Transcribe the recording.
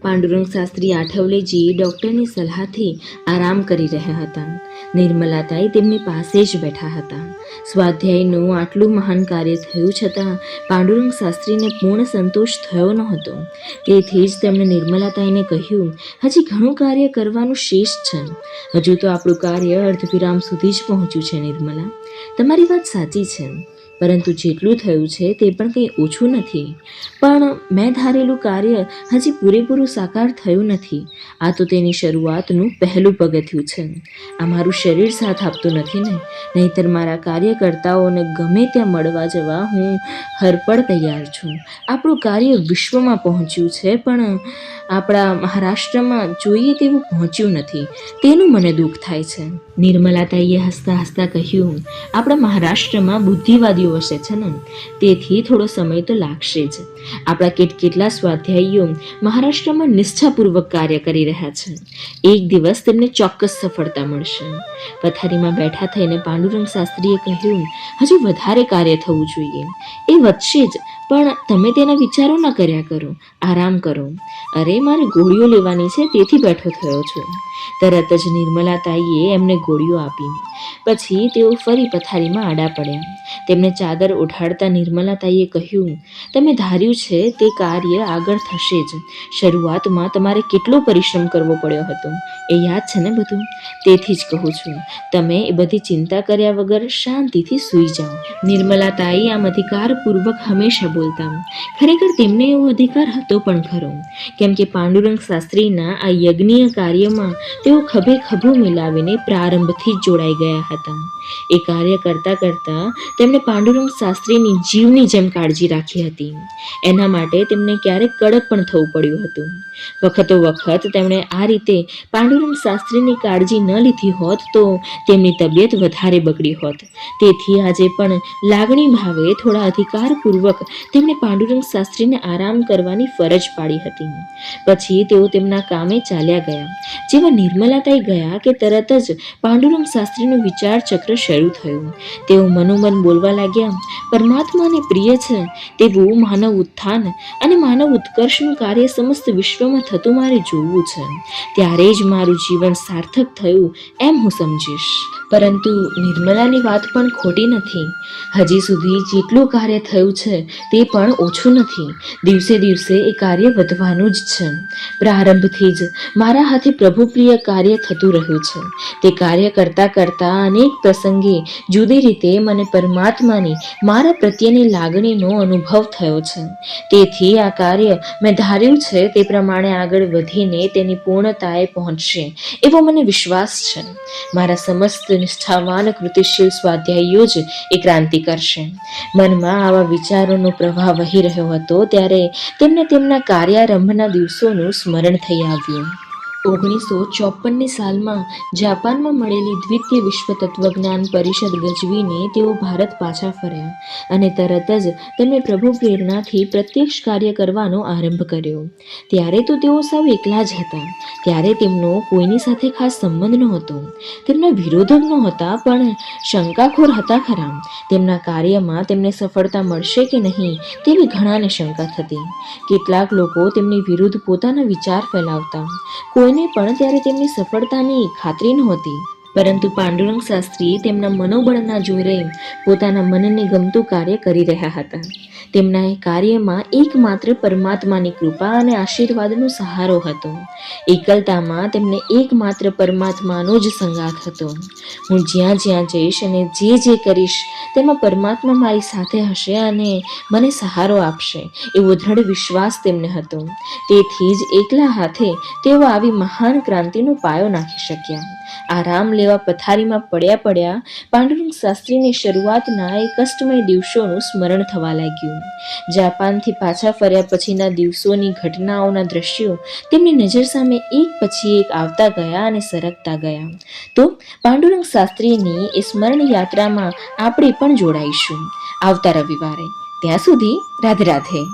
પાંડુરંગ શાસ્ત્રી આઠવલેજી ડૉક્ટરની સલાહથી આરામ કરી રહ્યા હતા. નિર્મલાતાઈ તેમની પાસે જ બેઠા હતા. સ્વાધ્યાયનું આટલું મહાન કાર્ય થયું છતાં પાંડુરંગ શાસ્ત્રીને પૂર્ણ સંતોષ થયો નહોતો. તેથી જ તેમણે નિર્મલાતાઈને કહ્યું, હજી ઘણું કાર્ય કરવાનું શેષ છે. હજુ તો આપણું કાર્ય અર્ધવિરામ સુધી જ પહોંચ્યું છે. નિર્મલા, તમારી વાત સાચી છે, પરંતુ જેટલું થયું છે તે પણ કંઈ ઓછું નથી. પણ મેં ધારેલું કાર્ય હજી પૂરેપૂરું સાકાર થયું નથી. આ તો તેની શરૂઆતનું પહેલું પગથિયું છે. આ મારું શરીર સાથ આપતું નથી ને, નહીંતર મારા કાર્યકર્તાઓને ગમે ત્યાં મળવા જવા હું હરપળ તૈયાર છું. આપણું કાર્ય વિશ્વમાં પહોંચ્યું છે, પણ આપણા મહારાષ્ટ્રમાં જોઈએ તેવું પહોંચ્યું નથી. તેનું મને દુઃખ થાય છે. નિર્મલાતાઈએ હસતા હસતા કહ્યું, આપણા મહારાષ્ટ્રમાં બુદ્ધિવાદીઓ વસે છે ને, તેથી થોડો સમય તો લાગશે જ. આપણા કેટલા સ્વાધ્યાયીઓ મહારાષ્ટ્રમાં નિષ્ઠાપૂર્વક કાર્ય કરી રહ્યા છે. એક દિવસ તેમને ચોક્કસ સફળતા મળશે. પથારીમાં બેઠા થઈને પાંડુરંગ શાસ્ત્રીએ કહ્યું, હજુ વધારે કાર્ય થવું જોઈએ. એ વધશે જ, પણ તમે તેના વિચારો ન કર્યા કરો, આરામ કરો. અરે, મારે ગોળીઓ લેવાની છે, તેથી બેઠો થયો છું. તરત જ નિર્મલાતાઈએ એમને ગોળીઓ આપી. પછી તેઓ ફરી પથારીમાં આડા પડ્યા. તેમને ચાદર ઓઢાડતા નિર્મલાતાઈએ કહ્યું, તમે ધાર્યું છે તે કાર્ય આગળ થશે જ. શરૂઆતમાં તમારે કેટલો પરિશ્રમ કરવો પડ્યો હતો એ યાદ છે ને બધું? તેથી જ કહું છું, તમે એ બધી ચિંતા કર્યા વગર શાંતિથી સૂઈ જાઓ. નિર્મલાતાઈ આમ અધિકારપૂર્વક હંમેશા બોલતા. ખરેખર તેમને એવો અધિકાર હતો પણ ખરો, કેમ કે પાંડુરંગ શાસ્ત્રીના આ યજ્ઞીય કાર્યમાં તેઓ ખભે ખભો મિલાવીને પ્રારંભથી જ જોડાઈ ગયા હતા. એ કાર્ય કરતાં કરતાં તેમણે પાંડુરંગ શાસ્ત્રીની જીવની જેમ કાળજી રાખી હતી. એના માટે તેમને ક્યારેક કડક પણ થવું પડ્યું હતું. વખતો વખત તેમણે આ રીતે પાંડુરંગ શાસ્ત્રીની કાળજી ન લીધી હોત તો તેમની તબિયત વધારે બગડી હોત. તેથી આજે પણ લાગણી ભાવે થોડા અધિકારપૂર્વક તેમણે પાંડુરંગ શાસ્ત્રીને આરામ કરવાની ફરજ પાડી હતી. પછી તેઓ તેમના કામે ચાલ્યા ગયા. જેવા નિર્મલાતાઈ ગયા કે તરત જ પાંડુરંગ શાસ્ત્રીનું વિચાર ચક્ર શરૂ થયું. તેઓ મનોમન બોલવા લાગ્યા, પરમાત્માને પ્રિય છે તેવું માનવ ઉત્થાન અને માનવ ઉત્કર્ષનું કાર્ય સમસ્ત વિશ્વમાં થતું મારે જોવું છે. ત્યારે જ મારું જીવન સાર્થક થયું એમ હું સમજીશ. પરંતુ નિર્મલાની વાત પણ ખોટી નથી. હજી સુધી જેટલું કાર્ય થયું છે તે પણ ઓછું નથી. દિવસે દિવસે એ કાર્ય વધવાનું જ છે. પ્રારંભથી જ મારા હાથે પ્રભુપ્રિય કાર્ય થતું રહ્યું છે. તે કાર્ય કરતાં કરતાં અનેક પ્રસંગે જુદી રીતે મને પરમાત્માની મારા પ્રત્યેની લાગણીનો અનુભવ થયો છે. તેથી આ કાર્ય મેં ધાર્યું છે તે પ્રમાણે આગળ વધીને તેની પૂર્ણતાએ પહોંચશે એવો મને વિશ્વાસ છે. મારા સમસ્ત નિષ્ઠાવાન કૃતિશીલ સ્વાધ્યાયીઓ જ એ ક્રાંતિ કરશે. મનમાં આવા વિચારોનો પ્રવાહ વહી રહ્યો હતો ત્યારે તેમને તેમના કાર્યારંભના દિવસોનું સ્મરણ થઈ આવ્યું. 1954ની સાલમાં જાપાનમાં મળેલી દ્વિતીય વિશ્વ તત્વજ્ઞાન પરિષદ ગજવીને તેઓ ભારત પાછા ફર્યા અને તરત જ તેમણે પ્રભુ પ્રેરણાથી પ્રત્યક્ષ કાર્ય કરવાનો આરંભ કર્યો. ત્યારે તો તેઓ સાવ એકલા જ હતા. ત્યારે તેમનો કોઈની સાથે ખાસ સંબંધ નહોતો. તેમના વિરોધક નહોતા, પણ શંકાખોર હતા ખરા. તેમના કાર્યમાં તેમને સફળતા મળશે કે નહીં તેવી ઘણાને શંકા થતી. કેટલાક લોકો તેમની વિરુદ્ધ પોતાના વિચાર ફેલાવતા. કોઈને પણ ત્યારે તેમની સફળતાની ખાતરી નહોતી. પરંતુ પાંડુરંગ શાસ્ત્રી તેમના મનોબળના જોરે પોતાના મનને ગમતું કાર્ય કરી રહ્યા હતા. તેમના એ કાર્યમાં એકમાત્ર પરમાત્માની કૃપા અને આશીર્વાદનો સહારો હતો. એકલતામાં તેમને એકમાત્ર પરમાત્માનો જ સંગાથ હતો. હું જ્યાં જ્યાં જઈશ અને જે કરીશ તેમાં પરમાત્મા મારી સાથે હશે અને મને સહારો આપશે એવો દ્રઢ વિશ્વાસ તેમને હતો. તેથી જ એકલા હાથે તેઓ આવી મહાન ક્રાંતિનો પાયો નાખી શક્યા. આરામ લેવા પથારીમાં પડ્યા પાંડુરંગ શાસ્ત્રીની શરૂઆતના એ કષ્ટમય દિવસોનું સ્મરણ થવા લાગ્યું. જાપાનથી પાછા ફર્યા પછીના દિવસોની ઘટનાઓના દ્રશ્યો તેમની નજર સામે એક પછી એક આવતા ગયા અને સરકતા ગયા. તો પાંડુરંગ શાસ્ત્રીની એ સ્મરણ યાત્રામાં આપણે પણ જોડાઈશું આવતા રવિવારે. ત્યાં સુધી રાધે રાધે.